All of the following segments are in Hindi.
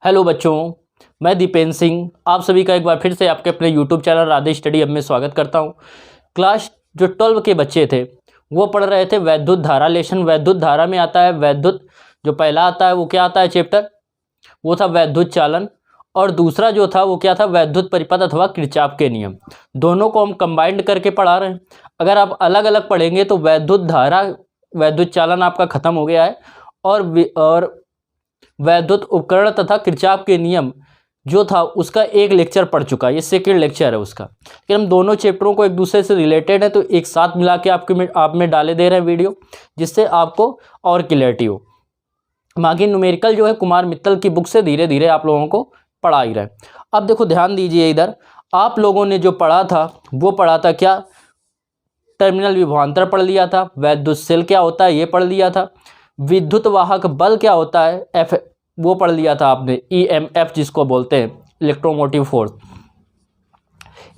हेलो बच्चों, मैं दीपेंद्र सिंह आप सभी का एक बार फिर से आपके अपने YouTube channel Radhe study hub में स्वागत करता हूं। क्लास जो 12 के बच्चे थे वो पढ़ रहे थे वैद्युत धारा लेशन। वैद्युत धारा में आता है वैद्युत, जो पहला आता है वो क्या आता है चैप्टर, वो था वैद्युत चालन, और दूसरा जो था वो क्या था, वैद्युत परिपथ अथवा किरचॉफ के नियम। दोनों को हम कंबाइंड करके पढ़ा रहे हैं। अगर आप अलग अलग पढ़ेंगे तो वैद्युत धारा वैद्युत चालन आपका खत्म हो गया है, और वैद्युत उपकरण तथा किरचॉफ के नियम जो था उसका एक लेक्चर पढ़ चुका है, ये सेकेंड लेक्चर है उसका। लेकिन हम दोनों चैप्टरों को एक दूसरे से रिलेटेड है तो एक साथ मिला के आप में डाले दे रहे हैं वीडियो, जिससे आपको और क्लियरिटी हो। बाकी न्यूमेरिकल जो है कुमार मित्तल की बुक से धीरे धीरे आप लोगों को पढ़ा ही रहे। अब देखो ध्यान दीजिए, इधर आप लोगों ने जो पढ़ा था वो पढ़ा था क्या, टर्मिनल विभवांतर पढ़ लिया था, वैद्युत सेल क्या होता है ये पढ़ लिया था, विद्युत वाहक बल क्या होता है एफ वो पढ़ लिया था आपने, EMF जिसको बोलते हैं इलेक्ट्रोमोटिव फोर्स।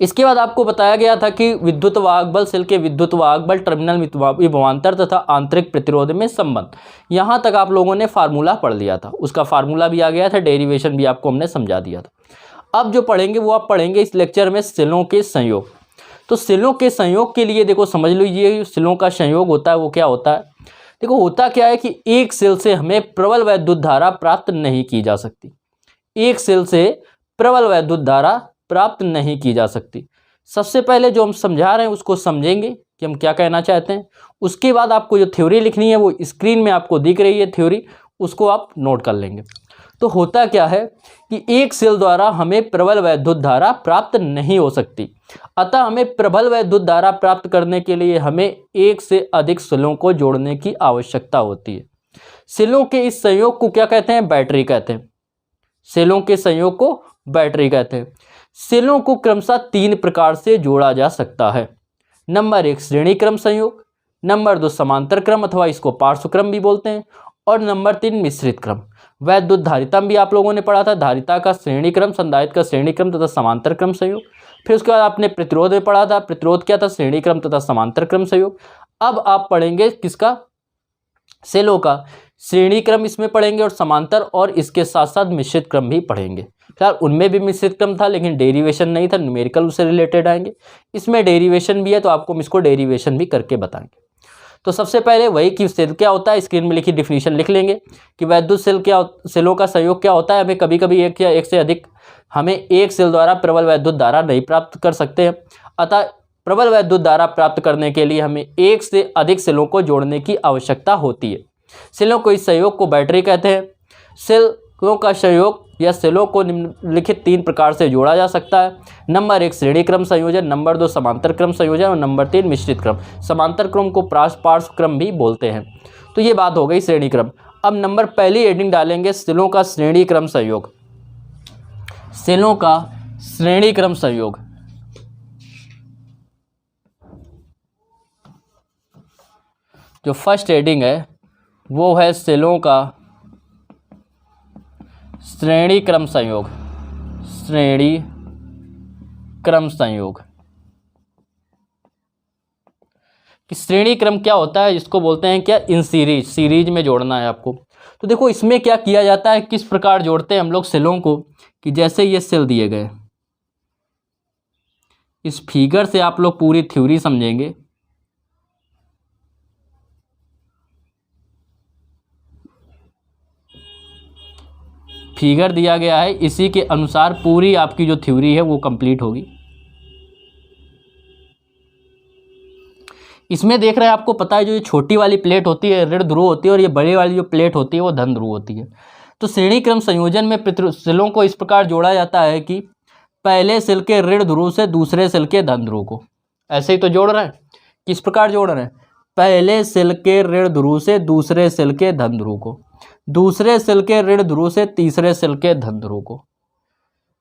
इसके बाद आपको बताया गया था कि विद्युत वाहक बल, सेल के विद्युत वाहक बल, टर्मिनल विभवांतर तथा आंतरिक प्रतिरोध में संबंध। यहाँ तक आप लोगों ने फार्मूला पढ़ लिया था, उसका फार्मूला भी आ गया था, डेरिवेशन भी आपको हमने समझा दिया था। अब जो पढ़ेंगे वो आप पढ़ेंगे इस लेक्चर में सेलों के संयोग। तो सेलों के संयोग के लिए देखो समझ लीजिए, सेलों का संयोग होता है वो क्या होता है। देखो होता क्या है कि एक सेल से हमें प्रबल वैद्युत धारा प्राप्त नहीं की जा सकती, एक सेल से प्रबल वैद्युत धारा प्राप्त नहीं की जा सकती। सबसे पहले जो हम समझा रहे हैं उसको समझेंगे कि हम क्या कहना चाहते हैं। उसके बाद आपको जो थ्योरी लिखनी है वो स्क्रीन में आपको दिख रही है थ्योरी, उसको आप नोट कर लेंगे। तो होता क्या है कि एक सेल द्वारा हमें प्रबल वैद्युत धारा प्राप्त नहीं हो सकती, अतः हमें प्रबल वैद्युत धारा प्राप्त करने के लिए हमें एक से अधिक सेलों को जोड़ने की आवश्यकता होती है। सेलों के इस संयोग को क्या कहते हैं, बैटरी कहते हैं। सेलों के संयोग को बैटरी कहते हैं। सेलों को क्रमशः 3 प्रकार से जोड़ा जा सकता है। नंबर 1 श्रेणी क्रम संयोग, नंबर 2 समांतर क्रम अथवा इसको पार्श्व क्रम भी बोलते हैं, और नंबर 3 मिश्रित क्रम। वैद्युत धारिता भी आप लोगों ने पढ़ा था, धारिता का श्रेणी क्रम, संधारित्र का श्रेणी क्रम तथा समांतर क्रम संयोग। फिर उसके बाद आपने प्रतिरोध में पढ़ा था, प्रतिरोध क्या था, श्रेणी क्रम तथा समांतर क्रम संयोग। अब आप पढ़ेंगे किसका, सेलों का श्रेणी क्रम इसमें पढ़ेंगे और समांतर, और इसके साथ साथ मिश्रित क्रम भी पढ़ेंगे। यार उनमें भी मिश्रित क्रम था लेकिन डेरिवेशन नहीं था, न्यूमेरिकल उससे रिलेटेड आएंगे। इसमें डेरिवेशन भी है तो आपको हम इसको डेरिवेशन भी करके बताएंगे। तो सबसे पहले वही कि सेल क्या होता है, स्क्रीन में लिखी डिफिनीशन लिख लेंगे कि वैद्युत सेल क्या, सेलों का संयोग क्या होता है। हमें कभी कभी एक या एक से अधिक, हमें एक सेल द्वारा प्रबल वैद्युत धारा नहीं प्राप्त कर सकते हैं, अतः प्रबल वैद्युत धारा प्राप्त करने के लिए हमें एक से अधिक सेलों को जोड़ने की आवश्यकता होती है। सेलों को इस संयोग को बैटरी कहते हैं। सेलों का संयोग या सेलों को निम्नलिखित 3 प्रकार से जोड़ा जा सकता है। नंबर 1 श्रेणी क्रम संयोजन, नंबर 2 समांतर क्रम संयोजन, और नंबर 3 मिश्रित क्रम। समांतर क्रम को पार्श्व क्रम भी बोलते हैं। तो ये बात हो गई श्रेणी क्रम। अब नंबर पहली हेडिंग डालेंगे सेलों का श्रेणी क्रम संयोग। सेलों का श्रेणी क्रम संयोग, जो फर्स्ट हेडिंग है वो है सेलों का श्रेणी क्रम संयोग। श्रेणी क्रम संयोग कि श्रेणी क्रम क्या होता है, इसको बोलते हैं क्या, इन सीरीज, सीरीज में जोड़ना है आपको। तो देखो इसमें क्या किया जाता है, किस प्रकार जोड़ते हैं हम लोग सेलों को, कि जैसे ये सेल दिए गए, इस फिगर से आप लोग पूरी थ्योरी समझेंगे। फिगर दिया गया है, इसी के अनुसार पूरी आपकी जो थ्योरी है वो कंप्लीट होगी। इसमें देख रहे हैं, आपको पता है जो ये छोटी वाली प्लेट होती है ऋण ध्रुव होती है, और ये बड़ी वाली जो प्लेट होती है वो धन ध्रुव होती है। तो श्रेणी क्रम संयोजन में सेलों को इस प्रकार जोड़ा जाता है कि पहले सेल के ऋण ध्रुव से दूसरे सेल के धन ध्रुव को, ऐसे ही तो जोड़ रहे हैं। किस प्रकार जोड़ रहे हैं, पहले सेल के ऋण ध्रुव से दूसरे सेल के धन ध्रुव को, दूसरे सेल के ऋण ध्रुव से तीसरे सेल के धन ध्रुव को।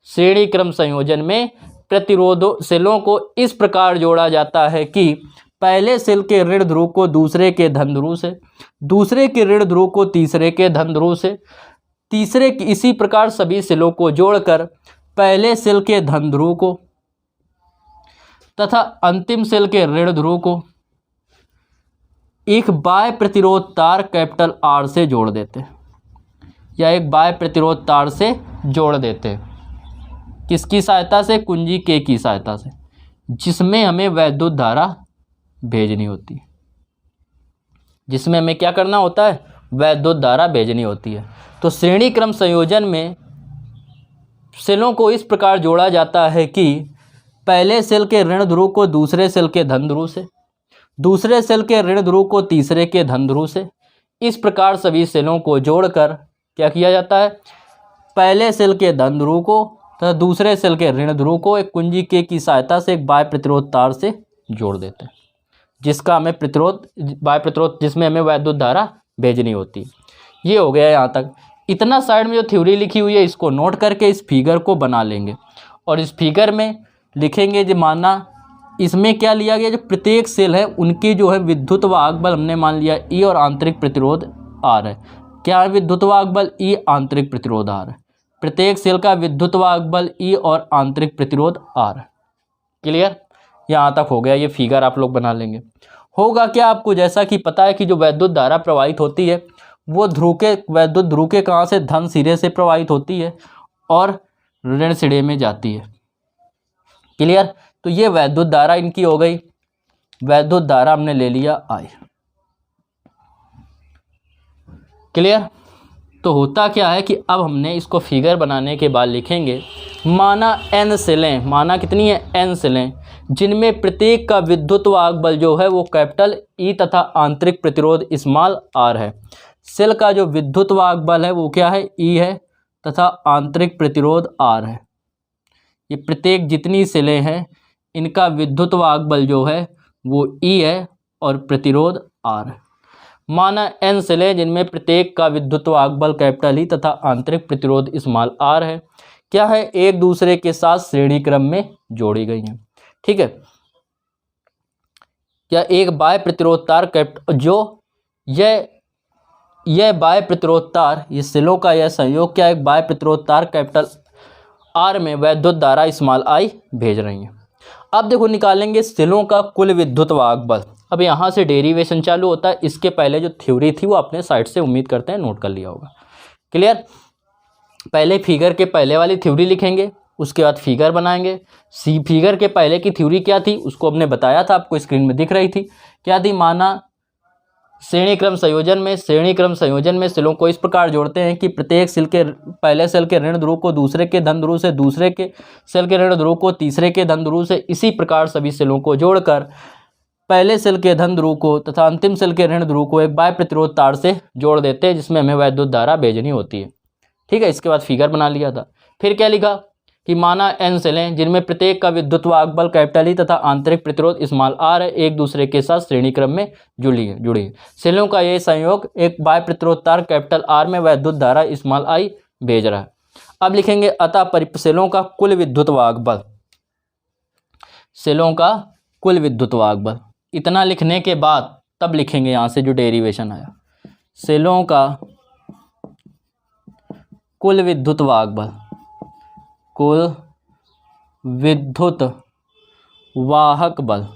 श्रेणी क्रम संयोजन में प्रतिरोधों सेलों को इस प्रकार जोड़ा जाता है कि पहले सेल के ऋण ध्रुव को दूसरे के धन ध्रुव से, दूसरे के ऋण ध्रुव को तीसरे के धन ध्रुव से, तीसरे की, इसी प्रकार सभी सेलों को जोड़कर पहले सेल के धन ध्रुव को तथा अंतिम सेल के ऋण ध्रुव को एक बाह्य प्रतिरोध तार कैपिटल R से जोड़ देते हैं, या एक बाह्य प्रतिरोध तार से जोड़ देते हैं। किसकी सहायता से? कुंजी के की सहायता से, जिसमें हमें वैद्युत धारा भेजनी होती है। जिसमें हमें क्या करना होता है? वैद्युत धारा भेजनी होती है। तो श्रेणी क्रम संयोजन में सेलों को इस प्रकार जोड़ा जाता है कि पहले सेल के ऋण ध्रुव को दूसरे सेल के धन ध्रुव से, दूसरे सेल के ऋण ध्रुव को तीसरे के धन ध्रुव से, इस प्रकार सभी सेलों को जोड़कर क्या किया जाता है? पहले सेल के धन ध्रुव को तथा दूसरे सेल के ऋण ध्रुव को एक कुंजी के की सहायता से एक बाह्य प्रतिरोध तार से जोड़ देते हैं, जिसका हमें बाह्य प्रतिरोध, जिसमें हमें वैद्युत धारा भेजनी होती है। ये हो गया यहाँ तक। इतना साइड में जो थ्योरी लिखी हुई है इसको नोट करके इस फिगर को बना लेंगे और इस फिगर में लिखेंगे जो माना इसमें क्या लिया गया, जो प्रत्येक सेल है उनकी जो है विद्युत वाहक बल हमने मान लिया ई और आंतरिक प्रतिरोध आर है। क्या है विद्युत वाहक बल? ई, आंतरिक प्रतिरोध आर है। प्रत्येक सेल का विद्युत वाहक बल ई और आंतरिक प्रतिरोध आर। क्लियर? यहाँ तक हो गया। ये फिगर आप लोग बना लेंगे। होगा क्या आपको, जैसा कि पता है कि जो वैद्युत धारा प्रवाहित होती है वो वैद्युत ध्रुव के कहाँ से? धन सिरे से प्रवाहित होती है और ऋण सिरे में जाती है। क्लियर? तो ये वैद्युत धारा इनकी हो गई। वैद्युत धारा हमने ले लिया आई। क्लियर? तो होता क्या है कि अब हमने इसको फिगर बनाने के बाद लिखेंगे माना n सेलें, माना कितनी है? n सेलें, जिनमें प्रत्येक का विद्युत वाहक बल जो है वो कैपिटल E तथा आंतरिक प्रतिरोध स्मॉल r है। सेल का जो विद्युत वाहक बल है वो क्या है? E है तथा आंतरिक प्रतिरोध R है। ये प्रत्येक जितनी सेलें हैं इनका विद्युत वाहक बल जो है वो E है और प्रतिरोध R है। माना n सेलें जिनमें प्रत्येक का विद्युत वाहक बल कैपिटल E तथा आंतरिक प्रतिरोध स्मॉल r है। क्या है? एक दूसरे के साथ श्रेणी क्रम में जोड़ी गई हैं। ठीक है? क्या एक बाह्य प्रतिरोध तार जो यह बाह्य प्रतिरोध तार, ये सेलों का यह संयोग क्या एक बाह्य प्रतिरोध तार कैपिटल R में वैद्युत धारा स्मॉल i भेज रही है। अब देखो निकालेंगे सेलों का कुल विद्युत वाहक बल। अब यहाँ से डेरिवेशन चालू होता है। इसके पहले जो थ्योरी थी वो अपने साइड से उम्मीद करते हैं नोट कर लिया होगा। क्लियर? पहले फिगर के पहले वाली थ्योरी लिखेंगे, उसके बाद फिगर बनाएंगे। फिगर के पहले की थ्योरी क्या थी उसको हमने बताया था, आपको स्क्रीन में दिख रही थी। क्या थी? माना श्रेणी क्रम संयोजन में सेलों को इस प्रकार जोड़ते हैं कि प्रत्येक सेल के पहले सेल के ऋण ध्रुव को दूसरे के धन ध्रुव से, दूसरे के सेल के ऋण ध्रुव को तीसरे के धन ध्रुव से, इसी प्रकार सभी सेलों को जोड़कर पहले सेल के धन ध्रुव को तथा अंतिम सेल के ऋण ध्रुव को एक बाह्य प्रतिरोध तार से जोड़ देते हैं, जिसमें हमें वैद्युत धारा भेजनी होती है। ठीक है? इसके बाद फिगर बना लिया था। फिर क्या लिखा कि माना n सेलें जिनमें प्रत्येक का विद्युत वाहक बल कैपिटल E तथा आंतरिक प्रतिरोध स्मॉल r है, एक दूसरे के साथ श्रेणी क्रम में जुड़ी है। सेलों का यह संयोग एक बाह्य प्रतिरोध तार कैपिटल R में वैद्युत धारा स्मॉल i भेज रहा है। अब लिखेंगे अतः सेलों का कुल विद्युत वाहक बल, सेलों का कुल विद्युत वाहक बल। इतना लिखने के बाद तब लिखेंगे यहाँ से जो डेरिवेशन आया, सेलों का कुल विद्युत वाहक बल, कुल विद्युत वाहक बल।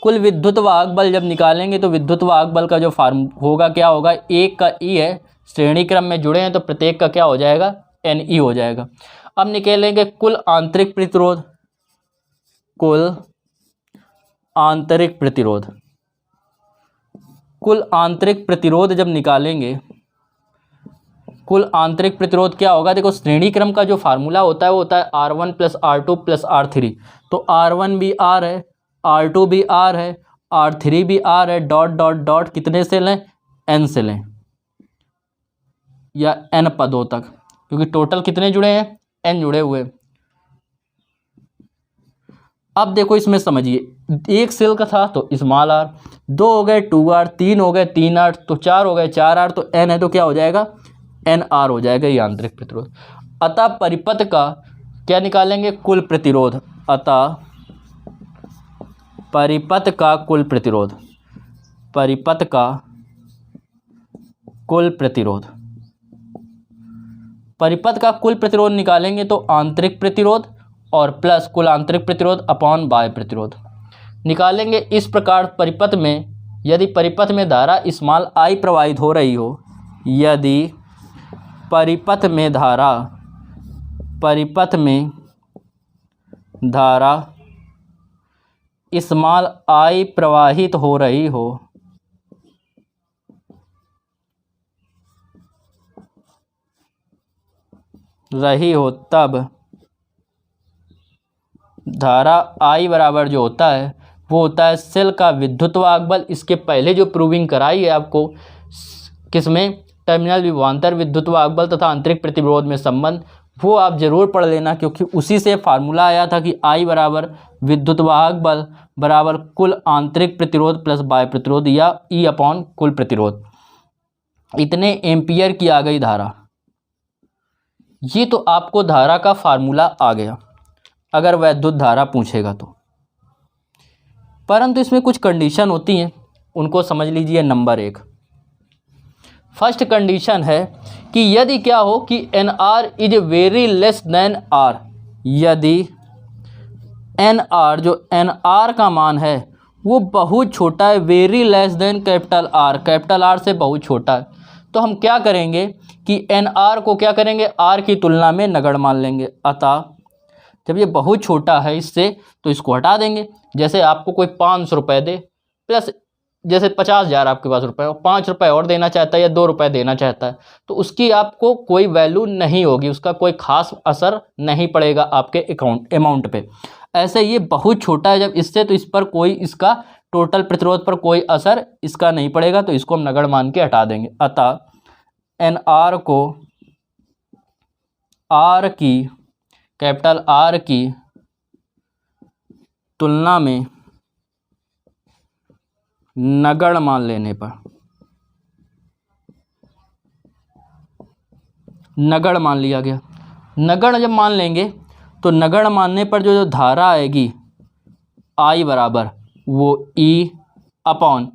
कुल विद्युत वाहक बल जब निकालेंगे तो विद्युत वाहक बल का जो फार्म होगा क्या होगा? एक का E है, श्रेणी क्रम में जुड़े हैं तो प्रत्येक का क्या हो जाएगा? NE हो जाएगा। अब निकालेंगे कुल आंतरिक प्रतिरोध, कुल आंतरिक प्रतिरोध। कुल आंतरिक प्रतिरोध जब निकालेंगे, कुल आंतरिक प्रतिरोध क्या होगा? देखो श्रेणी क्रम का जो फार्मूला होता है वो होता है R1 + R2 + R3। तो R1 भी R है, R2 भी R है, R3 भी R है, डॉट डॉट डॉट कितने सेल हैं? N सेल हैं या N पदों तक, क्योंकि टोटल कितने जुड़े हैं? N जुड़े हुए। अब देखो इसमें समझिए, एक सेल का था तो स्मॉल r, 2 हो गए 2r, 3 हो गए 3r, तो 4 हो गए 4r, तो n है तो क्या हो जाएगा? nr हो जाएगा ये आंतरिक प्रतिरोध। अतः परिपथ का क्या निकालेंगे? कुल प्रतिरोध। अतः परिपथ का कुल प्रतिरोध, परिपथ का कुल प्रतिरोध, परिपथ का कुल प्रतिरोध निकालेंगे तो आंतरिक प्रतिरोध और प्लस कुल आंतरिक प्रतिरोध अपॉन बाह्य प्रतिरोध निकालेंगे। इस प्रकार परिपथ में यदि परिपथ में धारा स्मॉल i प्रवाहित हो रही हो, यदि परिपथ में धारा परिपथ में धारा स्मॉल I प्रवाहित हो रही हो तब धारा I बराबर जो होता है वो होता है सेल का विद्युत वाहक बल। इसके पहले जो प्रूविंग कराई है आपको किसमें, टर्मिनल विभवांतर विद्युत वाहक बल तथा आंतरिक प्रतिरोध में संबंध, वो आप जरूर पढ़ लेना, क्योंकि उसी से फार्मूला आया था कि I बराबर विद्युत वाहक बल बराबर कुल आंतरिक प्रतिरोध प्लस बाह्य प्रतिरोध या E अपॉन कुल प्रतिरोध। इतने एम्पियर की आ गई धारा। ये तो आपको धारा का फार्मूला आ गया अगर वैद्युत धारा पूछेगा तो। परंतु इसमें कुछ कंडीशन होती हैं, उनको समझ लीजिए। नंबर 1, फर्स्ट कंडीशन है कि यदि क्या हो कि NR is very less then R, यदि NR जो NR का मान है वो बहुत छोटा है, very less then capital R, capital R से बहुत छोटा है, तो हम क्या करेंगे कि NR को क्या करेंगे, R की तुलना में नगण्य मान लेंगे। अतः जब ये बहुत छोटा है इससे तो इसको हटा देंगे। जैसे आपको कोई 500 रुपये दे प्लस जैसे 50,000 आपके पास रुपए और 5 रुपये और देना चाहता है या 2 रुपये देना चाहता है, तो उसकी आपको कोई वैल्यू नहीं होगी, उसका कोई खास असर नहीं पड़ेगा आपके अमाउंट पे। ऐसे ये बहुत छोटा है जब इससे, तो इस पर कोई इसका टोटल प्रतिरोध पर कोई असर इसका नहीं पड़ेगा, तो इसको हम नगण्य मान के हटा देंगे। अतः NR को R की, कैपिटल R की तुलना में नगण्य मान लेने पर, नगण्य मान लिया गया। नगण्य जब मान लेंगे तो नगण्य मानने पर जो धारा आएगी I बराबर वो E अपॉन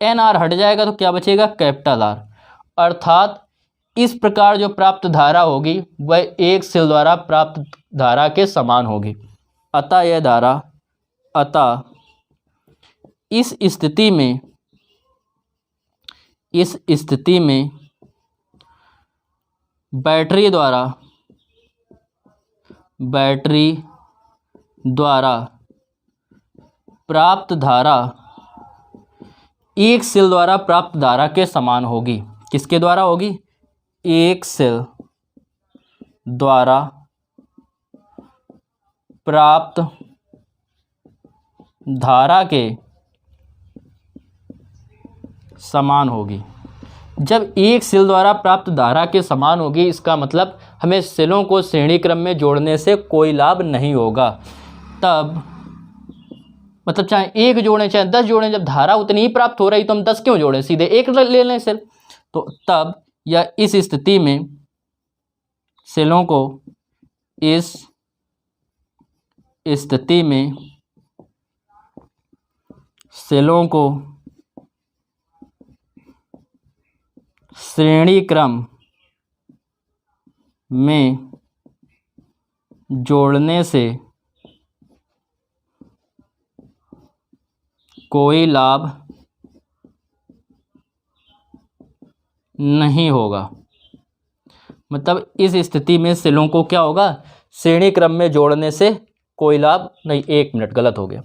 NR हट जाएगा तो क्या बचेगा, कैपिटल R। अर्थात इस प्रकार जो प्राप्त धारा होगी वह एक सेल द्वारा प्राप्त धारा के समान होगी। अतः यह धारा, अतः इस स्थिति में बैटरी द्वारा प्राप्त धारा एक सेल द्वारा प्राप्त धारा के समान होगी। किसके द्वारा होगी, एक सेल द्वारा प्राप्त धारा के समान होगी। जब एक सेल द्वारा प्राप्त धारा के समान होगी, इसका मतलब हमें सेलों को श्रेणी क्रम में जोड़ने से कोई लाभ नहीं होगा। तब मतलब चाहे 1 जोड़ें चाहे 10 जोड़ें, जब धारा उतनी ही प्राप्त हो रही तो हम 10 क्यों जोड़ें, सीधे 1 ले लें सेल। तो तब या इस स्थिति में सेलों को, इस स्थिति में सेलों को श्रेणी क्रम में जोड़ने से कोई लाभ नहीं होगा। मतलब इस स्थिति में सेलों को क्या होगा, श्रेणी क्रम में जोड़ने से कोई लाभ नहीं। 1 मिनट, गलत हो गया।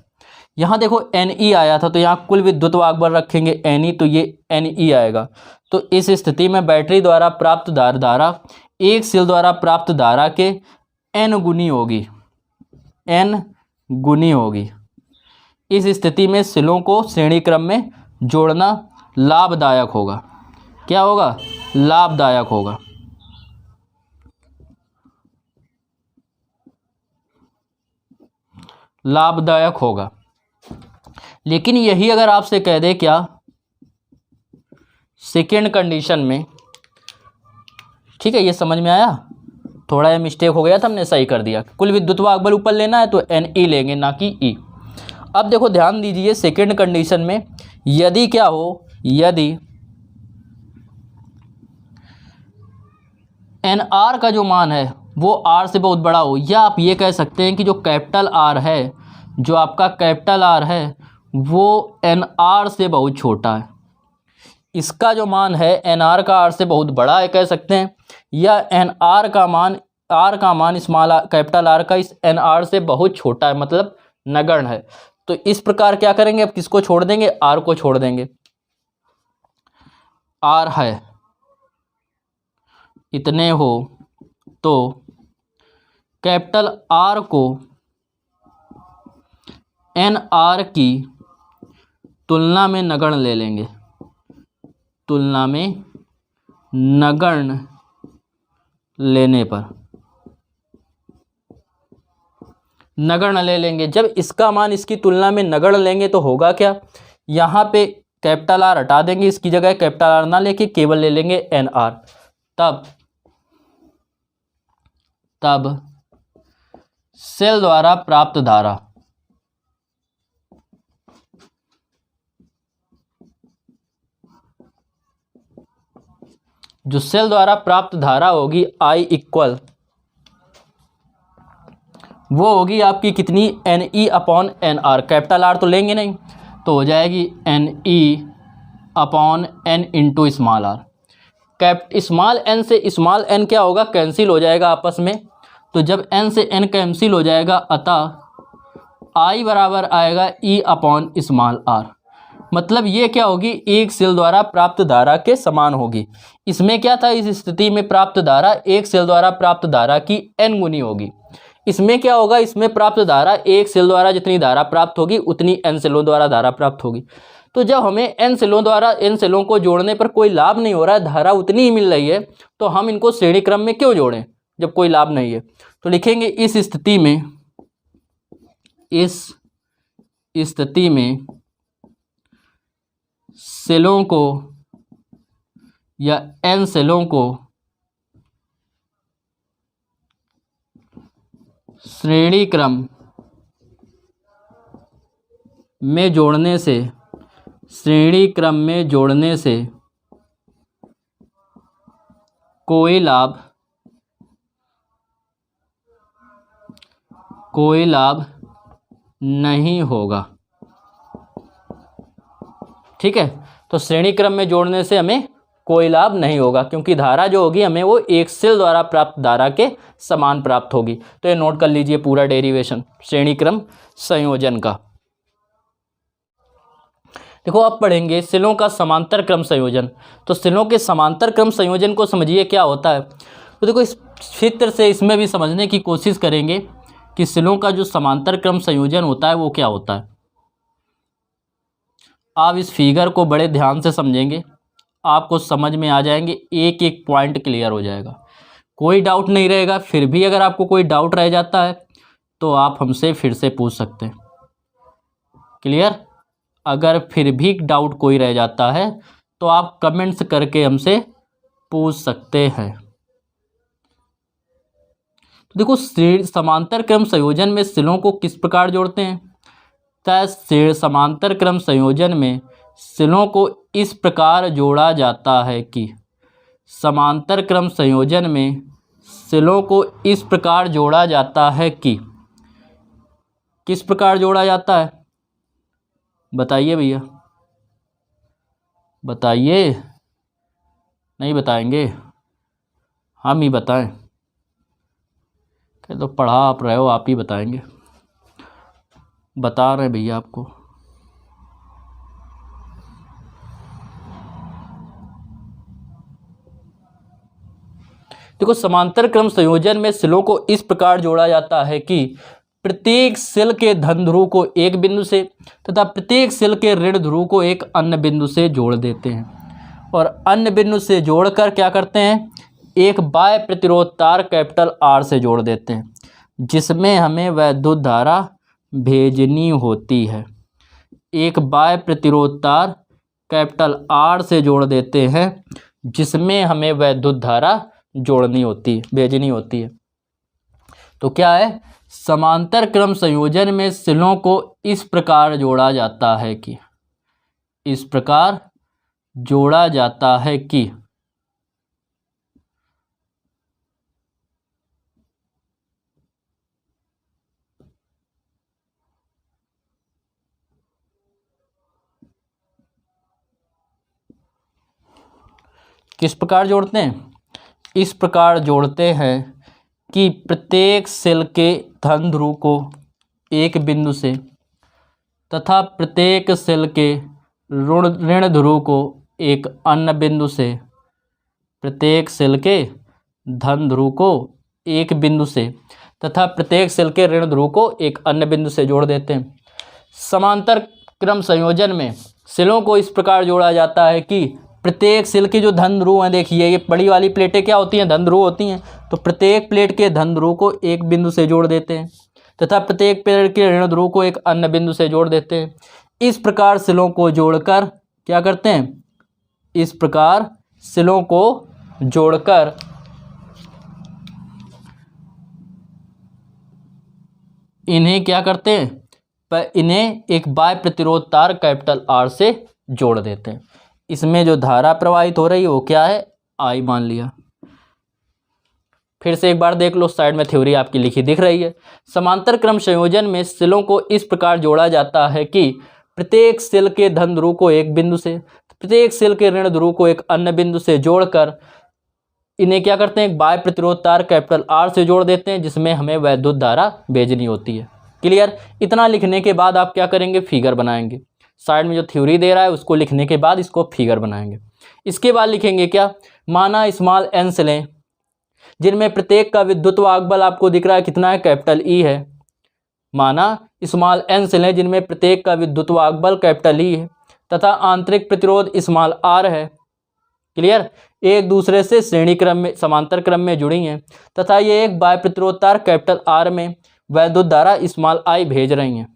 यहाँ देखो NE आया था तो यहाँ कुल विद्युत वाहक बल रखेंगे NE, तो ये NE आएगा। तो इस स्थिति में बैटरी द्वारा प्राप्त धारा एक सेल द्वारा प्राप्त धारा के N गुनी होगी, N गुनी होगी। इस स्थिति में सेलों को श्रेणी क्रम में जोड़ना लाभदायक होगा। क्या होगा, लाभदायक होगा। लाभदायक होगा। लेकिन यही अगर आपसे कह दे क्या, सेकेंड कंडीशन में, ठीक है, ये समझ में आया, थोड़ा ये मिस्टेक हो गया था, हमने सही कर दिया। कुल विद्युत वाहक बल ऊपर लेना है तो NE लेंगे, ना कि E। अब देखो ध्यान दीजिए, सेकेंड कंडीशन में यदि क्या हो, यदि NR का जो मान है वो R से बहुत बड़ा हो, या आप ये कह सकते हैं कि जो कैपिटल R है, जो आपका कैपिटल R है वो NR से बहुत छोटा है। इसका जो मान है NR का R से बहुत बड़ा है कह सकते हैं, या NR का मान आर का मान कैपिटल आर का इस एन आर से बहुत छोटा है, मतलब नगण्य है। तो इस प्रकार क्या करेंगे, अब किसको छोड़ देंगे, आर को छोड़ देंगे। आर है इतने हो तो कैपिटल आर को एन आर की तुलना में नगण्य ले लेंगे, तुलना में नगण्य लेने पर नगण्य ले लेंगे। जब इसका मान इसकी तुलना में नगण्य लेंगे तो होगा क्या, यहाँ पे कैपिटल आर हटा देंगे, इसकी जगह कैपिटल आर ना लेके केवल ले लेंगे एन आर। तब सेल द्वारा प्राप्त धारा, जो सेल द्वारा प्राप्त धारा होगी I इक्वल, वो होगी आपकी कितनी, N E upon N R. Capital R तो लेंगे नहीं, तो हो जाएगी N E upon N into small R. Small N से स्मॉल एन क्या होगा, कैंसिल हो जाएगा आपस में। तो जब एन से एन कैंसिल हो जाएगा, अतः आई बराबर आएगा ई अपॉन स्मॉल आर। मतलब ये क्या होगी, एक सेल द्वारा प्राप्त धारा के समान होगी। इसमें क्या था, इस स्थिति में प्राप्त धारा एक सेल द्वारा प्राप्त धारा की एन गुनी होगी। इसमें क्या होगा, इसमें प्राप्त धारा एक सेल द्वारा जितनी धारा प्राप्त होगी उतनी एन सेलों द्वारा धारा प्राप्त होगी। तो जब हमें एन सेलों द्वारा एन सेलों को जोड़ने पर कोई लाभ नहीं हो रहा है, धारा उतनी ही मिल रही है, तो हम इनको श्रेणी क्रम में क्यों जोड़ें जब कोई लाभ नहीं है। तो लिखेंगे इस स्थिति में सेलों को या एन सेलों को श्रेणी क्रम में जोड़ने से कोई लाभ नहीं होगा। ठीक है, तो श्रेणी क्रम में जोड़ने से हमें कोई लाभ नहीं होगा, क्योंकि धारा जो होगी हमें वो एक सेल द्वारा प्राप्त धारा के समान प्राप्त होगी। तो ये नोट कर लीजिए पूरा डेरिवेशन श्रेणी क्रम संयोजन का। देखो अब पढ़ेंगे सेलों का समांतर क्रम संयोजन। तो सेलों के समांतर क्रम संयोजन को समझिए क्या होता है। तो देखो इस चित्र से इसमें भी समझने की कोशिश करेंगे कि सेलों का जो समांतर क्रम संयोजन होता है वो क्या होता है। आप इस फिगर को बड़े ध्यान से समझेंगे, आपको समझ में आ जाएंगे, एक एक पॉइंट क्लियर हो जाएगा, कोई डाउट नहीं रहेगा। फिर भी अगर आपको कोई डाउट रह जाता है तो आप हमसे फिर से पूछ सकते हैं। क्लियर, अगर फिर भी डाउट कोई रह जाता है तो आप कमेंट्स करके हमसे पूछ सकते हैं। तो देखो समांतर क्रम संयोजन में सेलों को किस प्रकार जोड़ते हैं। समांतर क्रम संयोजन में सेलों को इस प्रकार जोड़ा जाता है कि समांतर क्रम संयोजन में सेलों को इस प्रकार जोड़ा जाता है कि किस प्रकार जोड़ा जाता है, बताइए भैया, बताइए। नहीं बताएंगे, हम ही बताएं, तो पढ़ा आप रहे हो, आप ही बताएंगे। बता रहे हैं भैया आपको। देखो समांतर क्रम संयोजन में सेलों को इस प्रकार जोड़ा जाता है कि प्रत्येक सेल के धन ध्रुव को एक बिंदु से तथा प्रत्येक सेल के ऋण ध्रुव को एक अन्य बिंदु से जोड़ देते हैं, और अन्य बिंदु से जोड़कर क्या करते हैं, एक बाह्य प्रतिरोध तार कैपिटल आर से जोड़ देते हैं, जिसमें हमें वैद्युत धारा भेजनी होती है। एक बाह्य प्रतिरोध तार कैपिटल आर से जोड़ देते हैं, जिसमें हमें वैद्युत धारा भेजनी होती है। तो क्या है, समांतर क्रम संयोजन में सेलों को इस प्रकार जोड़ा जाता है कि किस प्रकार जोड़ते हैं, इस प्रकार जोड़ते हैं कि प्रत्येक सेल के धन ध्रुव को एक बिंदु से तथा प्रत्येक सेल के ऋण ध्रुव को एक अन्य बिंदु से, प्रत्येक सेल के धन ध्रुव को एक बिंदु से तथा प्रत्येक सेल के ऋण ध्रुव को एक अन्य बिंदु से जोड़ देते हैं। समांतर क्रम संयोजन में सेलों को इस प्रकार जोड़ा जाता है कि प्रत्येक सेल के जो धन ध्रुव हैं, देखिए ये बड़ी वाली प्लेटें क्या होती हैं, धन ध्रुव होती हैं, तो प्रत्येक प्लेट के धन ध्रुव को एक बिंदु से जोड़ देते हैं तथा प्रत्येक प्लेट के ऋण ध्रुव को एक अन्य बिंदु से जोड़ देते हैं। इस प्रकार सेलों को जोड़कर क्या करते हैं, इस प्रकार सेलों को जोड़कर इन्हें क्या करते हैं, पर इन्हें एक बाह्य प्रतिरोध तार कैपिटल आर से जोड़ देते हैं। इसमें जो धारा प्रवाहित हो रही है वो क्या है, आई मान लिया। फिर से एक बार देख लो, साइड में थ्योरी आपकी लिखी दिख रही है। समांतर क्रम संयोजन में सेलों को इस प्रकार जोड़ा जाता है कि प्रत्येक सेल के धन ध्रुव को एक बिंदु से, प्रत्येक सेल के ऋण ध्रुव को एक अन्य बिंदु से जोड़कर इन्हें क्या करते हैं, एक बाह्य प्रतिरोध तार कैपिटल आर से जोड़ देते हैं, जिसमें हमें वैद्युत धारा भेजनी होती है। क्लियर। इतना लिखने के बाद आप क्या करेंगे, फिगर बनाएंगे। साइड में जो थ्योरी दे रहा है उसको लिखने के बाद इसको फिगर बनाएंगे। इसके बाद लिखेंगे क्या, माना स्मॉल एन सेलें जिनमें प्रत्येक का विद्युत वाहक बल आपको दिख रहा है कितना है, कैपिटल ई है। माना स्मॉल एन सेलें जिनमें प्रत्येक का विद्युत वाहक बल कैपिटल ई है तथा आंतरिक प्रतिरोध स्मॉल आर है। क्लियर। एक दूसरे से श्रेणी क्रम में, समांतर क्रम में जुड़ी हैं तथा ये एक बाह्य प्रतिरोध तार कैपिटल आर में वैद्युत धारा स्मॉल आई भेज रही हैं।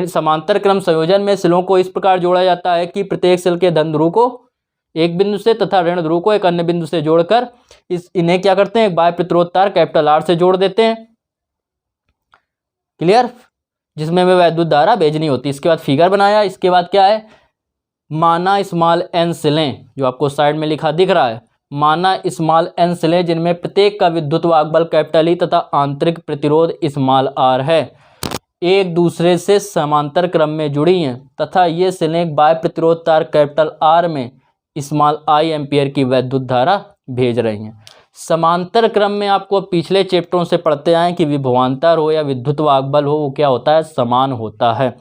समांतर क्रम संयोजन में सेलों को इस प्रकार जोड़ा जाता है कि प्रत्येक सेल के धन ध्रुव को एक बिंदु से तथा ऋण ध्रुव को एक अन्य बिंदु से जोड़कर इन्हें क्या करते हैं, एक बाह्य प्रतिरोध तार कैपिटल आर से जोड़ देते हैं। क्लियर। जिसमें हमें वैद्युत धारा भेजनी होती है। इसके बाद फिगर बनाया। इसके बाद क्या है, माना स्मॉल एन सेलें, जो आपको साइड में लिखा दिख रहा है, माना स्मॉल एन सेलें जिनमें प्रत्येक का विद्युत वाहक बल कैपिटल ई तथा आंतरिक प्रतिरोध स्मॉल आर है, एक दूसरे से समांतर क्रम में जुड़ी हैं तथा ये सेलें बाह्य प्रतिरोध तार कैपिटल आर में स्मॉल आई एम्पियर की वैद्युत धारा भेज रही हैं। समांतर क्रम में आपको पिछले चैप्टरों से पढ़ते आए कि विभवांतर हो या विद्युत वाहक बल हो, वो क्या होता है, समान होता है।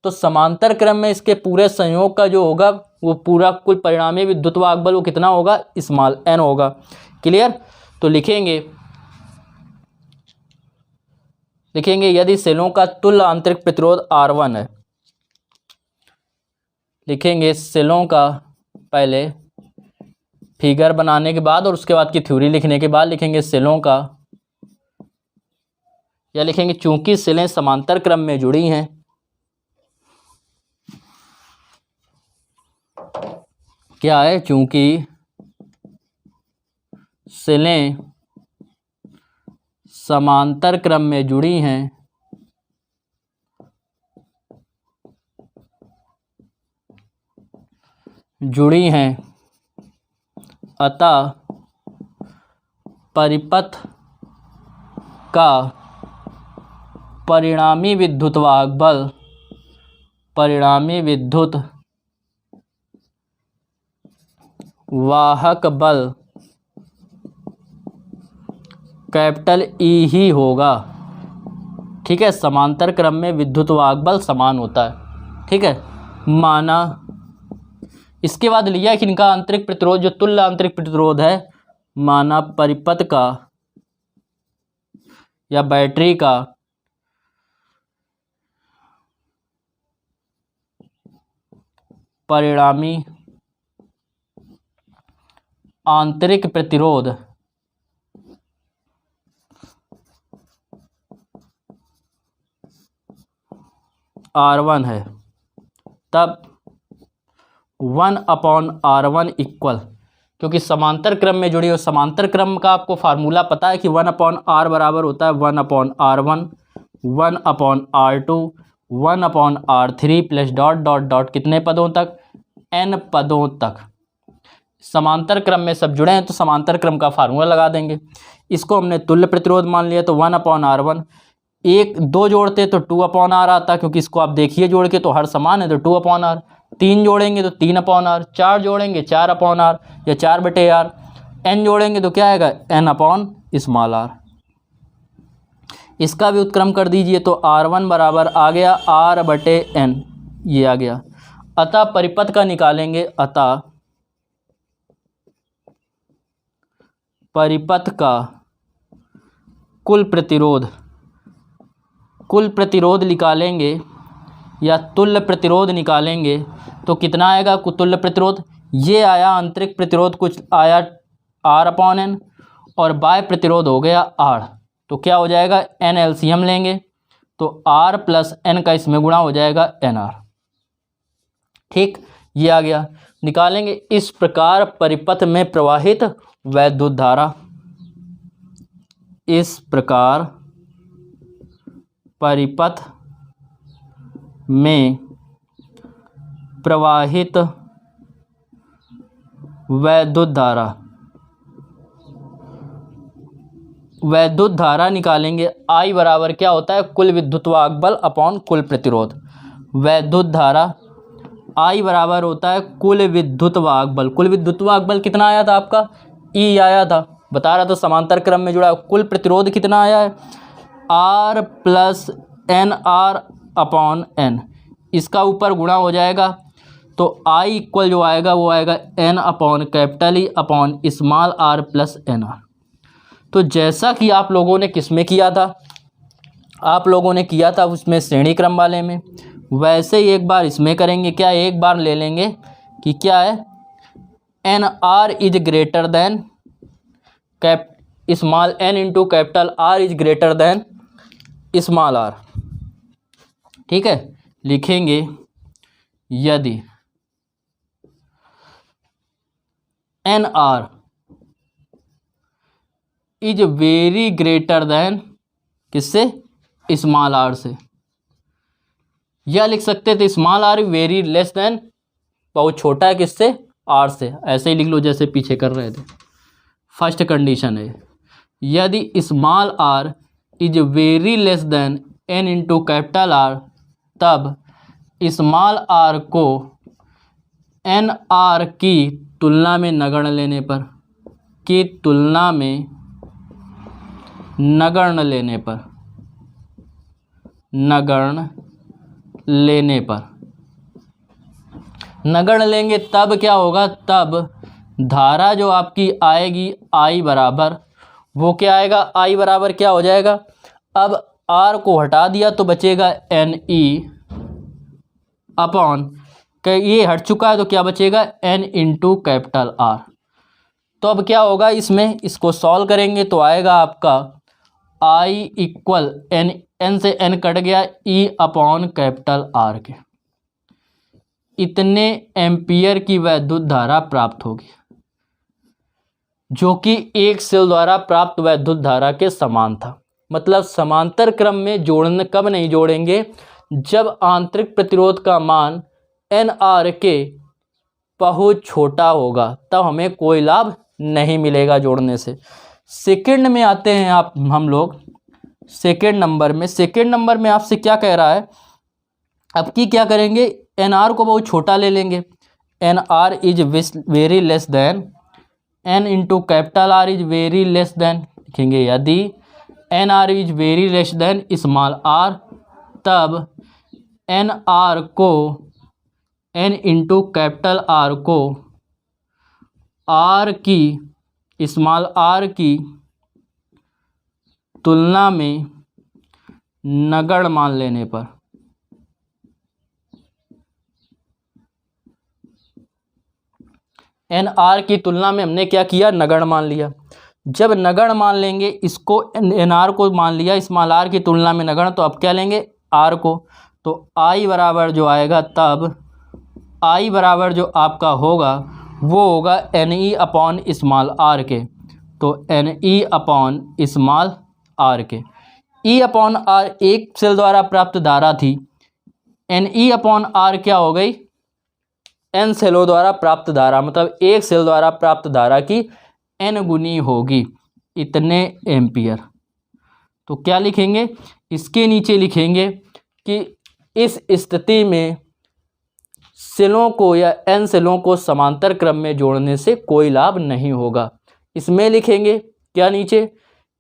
तो समांतर क्रम में इसके पूरे संयोग का जो होगा वो पूरा कुल परिणामी विद्युत वाहक बल वो कितना होगा, स्मॉल एन होगा। क्लियर। तो लिखेंगे यदि सेलों का तुल्य आंतरिक प्रतिरोध R1 है, लिखेंगे सेलों का, पहले फिगर बनाने के बाद और उसके बाद की थ्योरी लिखने के बाद लिखेंगे सेलों का, या लिखेंगे चूंकि सेलें समांतर क्रम में जुड़ी हैं, क्या है, चूंकि सेलें समांतर क्रम में जुड़ी हैं अतः परिपथ का परिणामी विद्युत वाहक बल कैपिटल ई ही होगा। ठीक है। समांतर क्रम में विद्युत वाहक बल समान होता है। ठीक है। माना, इसके बाद लिया कि इनका आंतरिक प्रतिरोध जो तुल्य आंतरिक प्रतिरोध है, माना परिपथ का या बैटरी का परिणामी आंतरिक प्रतिरोध R1 है, तब 1/R1 इक्वल, क्योंकि समांतर क्रम में जुड़ी हो, समांतर क्रम का आपको फार्मूला पता है कि 1/R बराबर होता है 1/R1, 1/R2, 1/R3 plus dot dot dot कितने पदों तक, n पदों तक। समांतर क्रम में सब जुड़े हैं तो समांतर क्रम का फार्मूला लगा देंगे। इसको हमने तुल्य प्रतिरोध मान लिया तो 1/R1, एक दो जोड़ते तो 2/R आता, क्योंकि इसको आप देखिए जोड़ के तो हर समान है तो 2/R, तीन जोड़ेंगे तो 3/R, चार जोड़ेंगे 4/R या 4/R, n जोड़ेंगे तो क्या आएगा n अपॉन स्मॉल r। इसका भी उत्क्रम कर दीजिए तो r1 बराबर आ गया r बटे n, ये आ गया। अतः परिपथ का निकालेंगे, अतः परिपथ का कुल प्रतिरोध निकालेंगे या तुल्य प्रतिरोध निकालेंगे तो कितना आएगा तुल्य प्रतिरोध? ये आया आंतरिक प्रतिरोध, कुछ आया r अपॉन n और बाह्य प्रतिरोध हो गया r। तो क्या हो जाएगा n एलसीएम लेंगे तो r प्लस n का इसमें गुणा हो जाएगा nr। ठीक, ये आ गया। निकालेंगे इस प्रकार परिपथ में प्रवाहित वैद्युत धारा, इस प्रकार परिपथ में प्रवाहित वैद्युत धारा निकालेंगे। I बराबर क्या होता है कुल विद्युतवाहक बल अपॉन कुल प्रतिरोध। वैद्युत धारा I बराबर होता है कुल विद्युतवाहक बल। कुल विद्युतवाहक बल कितना आया था आपका? E आया था, बता रहा था समांतर क्रम में जुड़ा। कुल प्रतिरोध कितना आया है? R plus N R upon n, इसका ऊपर गुणा हो जाएगा तो I इक्वल जो आएगा वो आएगा n upon capital E upon small r plus N R. तो जैसा कि आप लोगों ने किस में किया था, आप लोगों ने किया था उसमें श्रेणी क्रम वाले में, वैसे ही एक बार इसमें करेंगे। क्या एक बार ले लेंगे कि क्या है N R is greater than small n into capital R is greater than small r। ठीक है, लिखेंगे यदि N R is very greater than किससे? स्मॉल r से। या लिख सकते थे स्मॉल r वेरी लेस देन, बहुत छोटा है किससे? r से। ऐसे ही लिख लो जैसे पीछे कर रहे थे। फर्स्ट कंडीशन है यदि small r is very less then n into capital R, तब स्मॉल r को एन आर की तुलना में नगण्य लेने पर, की तुलना में नगण्य लेंगे तब क्या होगा? तब धारा जो आपकी आएगी I बराबर, वो क्या आएगा? I बराबर क्या हो जाएगा? अब R को हटा दिया तो बचेगा NE अपॉन, ये हट चुका है तो क्या बचेगा? N into capital R। तो अब क्या होगा इसमें, इसको सॉल्व करेंगे तो आएगा आपका I इक्वल n से n कट गया E अपॉन कैपिटल R के। इतने एम्पियर की वैद्युत धारा प्राप्त होगी, जो कि एक सेल द्वारा प्राप्त वैद्युत धारा के समान था। मतलब समांतर क्रम में जोड़ने कब नहीं जोड़ेंगे? जब आंतरिक प्रतिरोध का मान NR के बहुत छोटा होगा, तब हमें कोई लाभ नहीं मिलेगा जोड़ने से। सेकंड में आते हैं हम लोग सेकंड नंबर में आपसे क्या कह रहा है? अब की क्या करेंगे? NR को बहुत छोटा ले लेंगे। NR is very less then N into capital R is very less then, लिखेंगे यदि NR is very less then small r, तब NR को N इंटू कैपिटल R को R की स्मॉल r की तुलना में नगण्य मान लेने पर, NR की तुलना में हमने क्या किया? नगण्य मान लिया। जब नगण्य मान लेंगे, इसको NR को मान लिया स्मॉल r की तुलना में नगण्य, तो अब क्या लेंगे? R को। तो I बराबर जो आएगा, तब I बराबर जो आपका होगा वो होगा NE अपॉन स्मॉल r के। तो NE अपॉन स्मॉल r के। E अपॉन R एक सेल द्वारा प्राप्त धारा थी, NE अपॉन R क्या हो गई? n सेलों द्वारा प्राप्त धारा, मतलब एक सेल द्वारा प्राप्त धारा की n गुनी होगी, इतने एम्पियर। तो क्या लिखेंगे? इसके नीचे लिखेंगे कि इस स्थिति में सेलों को या n सेलों को समांतर क्रम में जोड़ने से कोई लाभ नहीं होगा। इसमें लिखेंगे क्या नीचे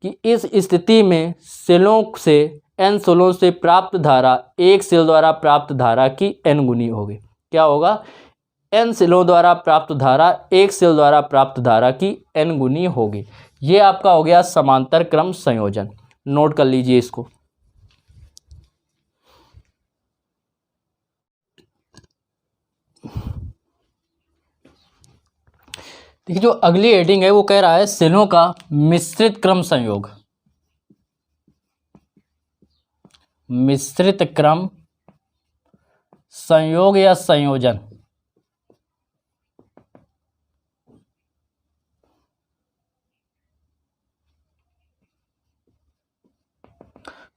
कि इस स्थिति में सेलों से n सेलों से प्राप्त धारा एक सेल द्वारा प्राप्त धारा की n गुनी होगी। क्या होगा? n सेलों द्वारा प्राप्त धारा एक सेल द्वारा प्राप्त धारा की n गुनी होगी। ये आपका हो गया समांतर क्रम संयोजन। नोट कर लीजिए इसको। देखिए जो अगली हेडिंग है वो कह रहा है सेलों का मिश्रित क्रम संयोग। मिश्रित क्रम संयोग या संयोजन।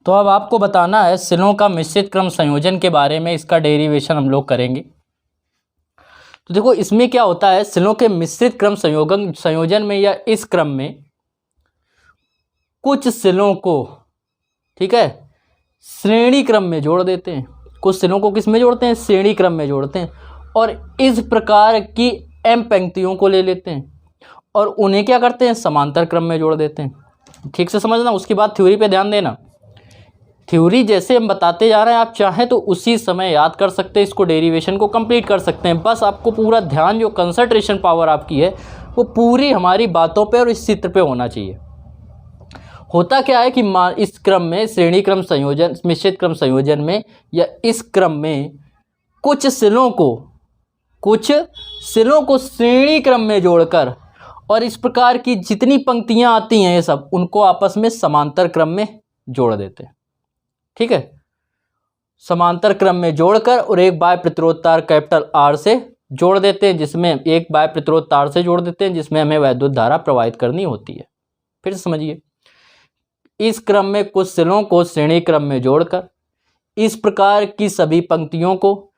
तो अब आपको बताना है सेलों का मिश्रित क्रम संयोजन के बारे में, इसका डेरिवेशन हम लोग करेंगे। तो देखो इसमें क्या होता है, सेलों के मिश्रित क्रम संयोजन में या इस क्रम में कुछ सेलों को, ठीक है, श्रेणी क्रम में जोड़ देते हैं। कुछ सेलों को किस में जोड़ते हैं? श्रेणी क्रम में जोड़ते हैं। और इस प्रकार की m पंक्तियों को ले लेते हैं और उन्हें क्या करते हैं? समांतर क्रम में जोड़ देते हैं। ठीक से समझना, उसके बाद थ्योरी पे ध्यान देना। थ्योरी जैसे हम बताते जा रहे हैं, आप चाहें तो उसी समय याद कर सकते हैं, इसको डेरिवेशन को कंप्लीट कर सकते हैं। बस आपको पूरा ध्यान, जो कंसंट्रेशन पावर आपकी है वो पूरी हमारी बातों पे और इस चित्र पे होना चाहिए। होता क्या है कि इस क्रम में, श्रेणी क्रम संयोजन, मिश्रित क्रम संयोजन में या इस क्रम में कुछ सेलों को श्रेणी क्रम में जोड़कर और इस प्रकार की जितनी पंक्तियां आती हैं ये सब, उनको आपस में समांतर क्रम में जोड़ देते हैं। ठीक है, समांतर क्रम में जोड़कर और एक बाह्य प्रतिरोध तार कैपिटल R से जोड़ देते हैं, जिसमें एक बाह्य प्रतिरोध तार से जोड़ देते हैं जिसमें हमें वैद्युत धारा प्रवाहित करनी होती है। फिर समझिए, इस क्रम में कुछ सेलों को श्रेणी क्रम में जोड़कर इस प्रकार की सभी पंक्तियों को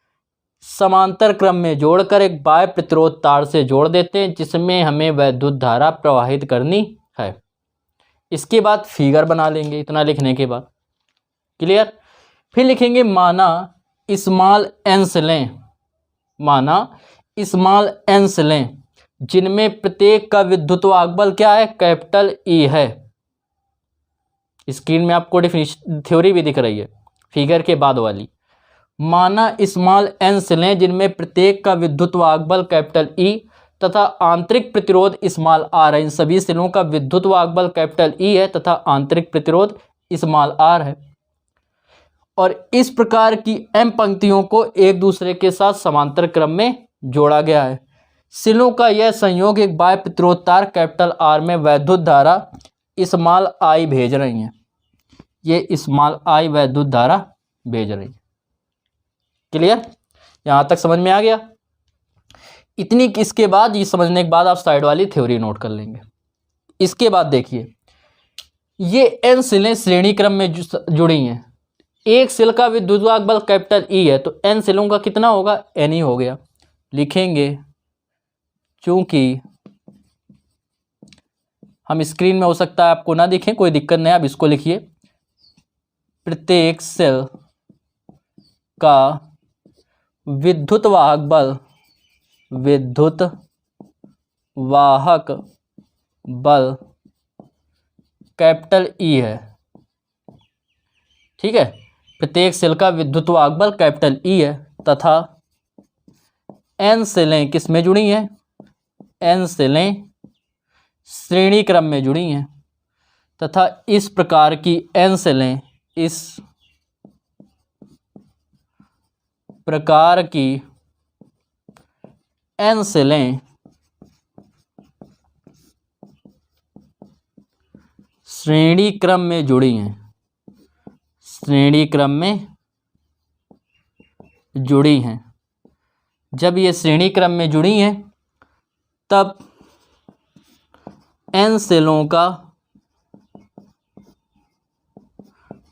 समांतर क्रम में जोड़कर एक बाह्य प्रतिरोध तार से जोड़ देते हैं जिसमें हमें वैद्युत धारा प्रवाहित करनी है। इसके बाद फिगर बना लेंगे, इतना लिखने के बाद। क्लियर? फिर लिखेंगे माना स्मॉल n सेलें, माना स्मॉल n सेलें जिनमें प्रत्येक का विद्युत्वाहक बल क्या है? कैपिटल E है। स्क्रीन में आपको डेफिनेशन थ्योरी भी दिख रही है, फिगर के बाद वाली। माना स्मॉल n सेलें जिनमें प्रत्येक का विद्युत्वाहक बल कैपिटल E तथा आंतरिक प्रतिरोध स्मॉल r है। इन सभी सेलों का विद्युत्वाहक बल कैपिटल E है तथा आंतरिक प्रतिरोध स्मॉल r है। और इस प्रकार की m पंक्तियों को एक दूसरे के साथ समांतर क्रम में जोड़ा गया है। सेलों का यह संयोग एक बाह्य प्रतिरोध तार कैपिटल R में वैद्युत धारा स्मॉल I भेज रही हैं। ये स्मॉल I वैद्युत धारा भेज रही है। क्लियर? यहां तक समझ में आ गया? इतनी इसके बाद, ये समझने के बाद आप साइड वाली थ्योरी नोट कर लेंगे। इसके बाद देखिए, ये n सेलें श्रेणी क्रम में जुड़ी हैं। एक सेल का विद्युत्वाहक बल कैपिटल E है तो n सेलों का कितना होगा? n ही हो गया। लिखेंगे, चूंकि हम स्क्रीन में हो सकता है आपको ना दिखें, कोई दिक्कत नहीं, आप इसको लिखिए। प्रत्येक सेल का विद्युत्वाहक बल कैपिटल E है। ठीक है, प्रत्येक सेल का विद्युत्वाहक बल कैपिटल E है तथा n सेलें किस में जुड़ी हैं? n सेलें श्रेणी क्रम में जुड़ी हैं तथा इस प्रकार की n सेलें, इस प्रकार की n सेलें श्रेणी क्रम में जुड़ी हैं, श्रेणी क्रम में जुड़ी हैं। जब ये श्रेणी क्रम में जुड़ी हैं तब n सेलों का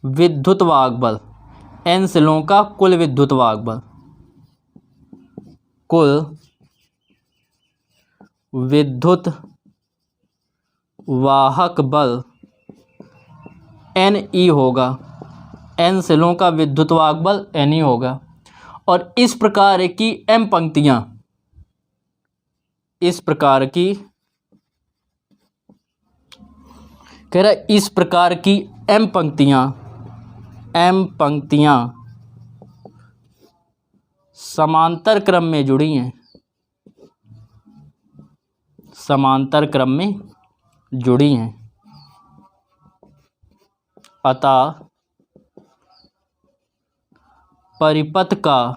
विद्युत्वाहक बल, n सेलों का कुल विद्युत्वाहक बल, कुल विद्युत वाहक बल NE होगा। n सेलों का विद्युत्वाहक बल NE होगा। और इस प्रकार की m पंक्तियां, इस प्रकार की कह रहा है इस प्रकार की m पंक्तियां समांतर क्रम में जुड़ी हैं, समांतर क्रम में जुड़ी हैं, अतः परिपथ का,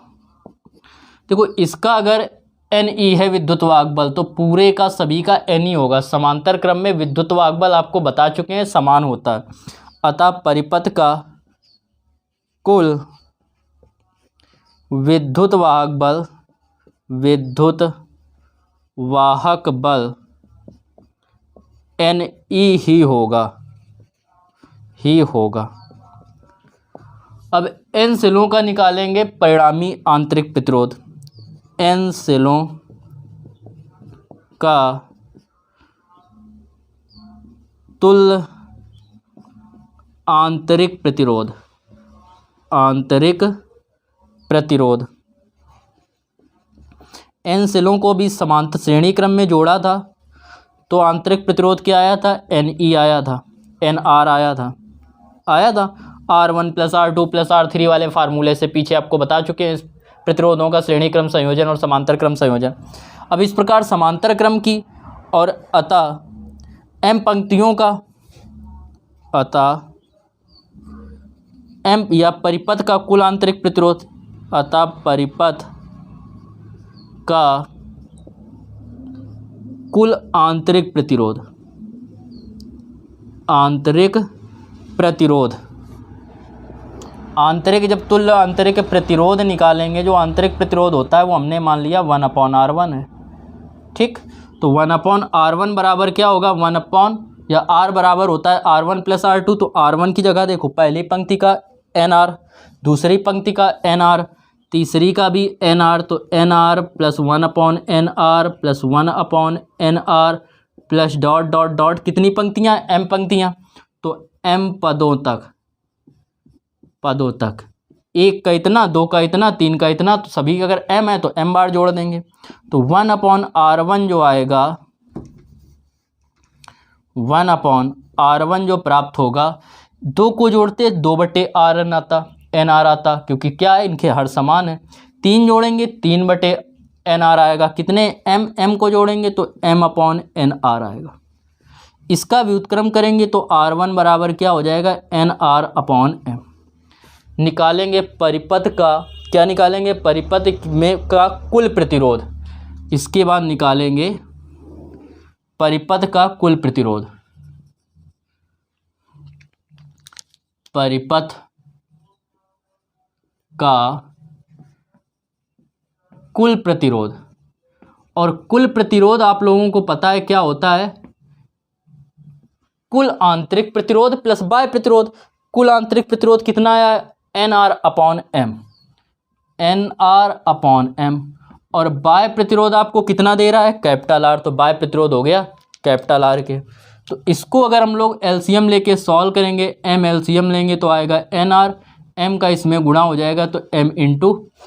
देखो इसका अगर Ne है विद्युत वाहक बल तो पूरे का सभी का Ne होगा। समांतर क्रम में विद्युत वाहक बल आपको बता चुके हैं समान होता है, अतः परिपथ का कुल विद्युत वाहक बल Ne ही होगा। अब n सेलों का निकालेंगे परिणामी आंतरिक प्रतिरोध। n सेलों का तुल्य आंतरिक प्रतिरोध n सेलों को भी समांतर श्रेणी क्रम में जोड़ा था तो आंतरिक प्रतिरोध क्या आया था? Ne आया था, Nr आया था। R1 + R2 + R3 वाले फार्मूले से पीछे आपको बता चुके हैं प्रतिरोधों का श्रेणी क्रम संयोजन और समांतर क्रम संयोजन। अब इस प्रकार समांतर क्रम की और अतः m पंक्तियों का, अतः m या परिपथ का कुल आंतरिक प्रतिरोध, अतः परिपथ का कुल आंतरिक प्रतिरोध आंतरिक जब तुल्य आंतरिक प्रतिरोध निकालेंगे, जो आंतरिक प्रतिरोध होता है वो हमने मान लिया 1/R1 है। ठीक, तो 1/R1 बराबर क्या होगा? 1 या R बराबर होता है R1 + R2, तो R1 की जगह देखो पहली पंक्ति का NR, दूसरी पंक्ति का NR, तीसरी का भी NR, तो NR + 1/NR + 1/NR plus dot dot dot कितनी पंक्तियाँ? m पंक्तियाँ, तो m पदों तक, एक का इतना, दो का इतना, तीन का इतना, तो सभी अगर m है तो m बार जोड़ देंगे, तो 1/R1 जो आएगा, 1/R1 जो प्राप्त होगा, दो को जोड़ते 2/RN आता, NR आता, क्योंकि क्या है इनके हर समान है। तीन जोड़ेंगे 3/NR आएगा, कितने m को जोड़ेंगे तो m/NR आएगा। इसका व्युत्क्रम करेंगे तो R1 बराबर क्या हो जाएगा? NR/m। निकालेंगे परिपथ का, क्या निकालेंगे? परिपथ में का कुल प्रतिरोध। इसके बाद निकालेंगे परिपथ का कुल प्रतिरोध। परिपथ का कुल प्रतिरोध, और कुल प्रतिरोध आप लोगों को पता है क्या होता है? कुल आंतरिक प्रतिरोध प्लस बाह्य प्रतिरोध। कुल आंतरिक प्रतिरोध कितना आया? NR/m, NR/m, और बाह्य प्रतिरोध आपको कितना दे रहा है? R, तो बाह्य प्रतिरोध हो गया R के। तो इसको अगर हम लोग LCM लेके सॉल्व करेंगे, m LCM लेंगे तो आएगा NR, m का इसमें गुणा हो जाएगा तो m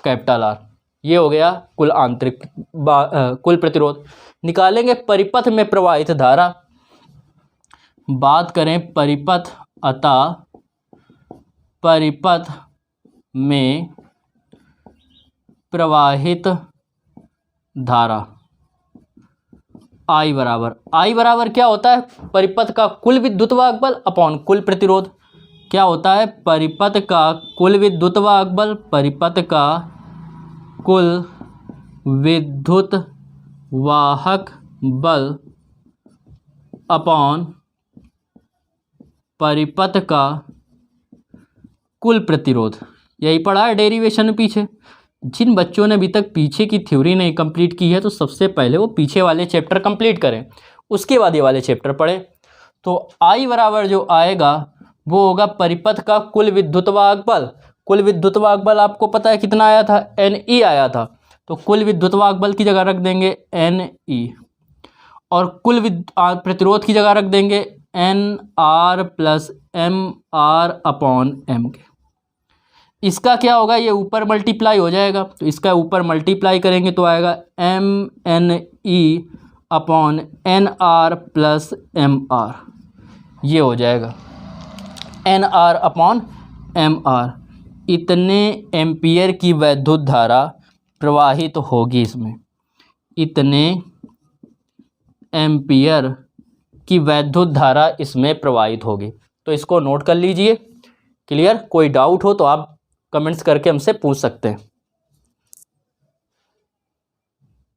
× R। ये हो गया कुल आंतरिक कुल प्रतिरोध। निकालेंगे परिपथ में प्रवाहित धारा। बात करें परिपथ, अतः परिपथ में प्रवाहित धारा I बराबर क्या होता है? परिपथ का कुल विद्युत वाहक बल अपॉन कुल प्रतिरोध। क्या होता है? परिपथ का कुल विद्युत वाहक बल, परिपथ का कुल विद्युत वाहक बल अपॉन परिपथ का कुल प्रतिरोध। यही पढ़ा है डेरिवेशन में पीछे। जिन बच्चों ने अभी तक पीछे की थ्योरी नहीं कंप्लीट की है तो सबसे पहले वो पीछे वाले चैप्टर कंप्लीट करें, उसके बाद ये वाले चैप्टर पढ़ें। तो I बराबर जो आएगा वो होगा परिपथ का कुल विद्युत वाहक बल। कुल विद्युत वाहक बल आपको पता है कितना आया था? Ne आया था, तो कुल विद्युत वाहक बल की जगह रख देंगे Ne, और कुल प्रतिरोध की जगह रख देंगे NR + MR/m के। इसका क्या होगा? ये ऊपर मल्टीप्लाई हो जाएगा, तो इसका ऊपर मल्टीप्लाई करेंगे तो आएगा MNE/NR + MR। ये हो जाएगा NR अपॉन MR, इतने एम्पियर की वैद्युत धारा प्रवाहित होगी इसमें, इतने एम्पियर की वैद्युत धारा इसमें प्रवाहित होगी। तो इसको नोट कर लीजिए। क्लियर? कोई डाउट हो तो आप कमेंट्स करके हमसे पूछ सकते हैं।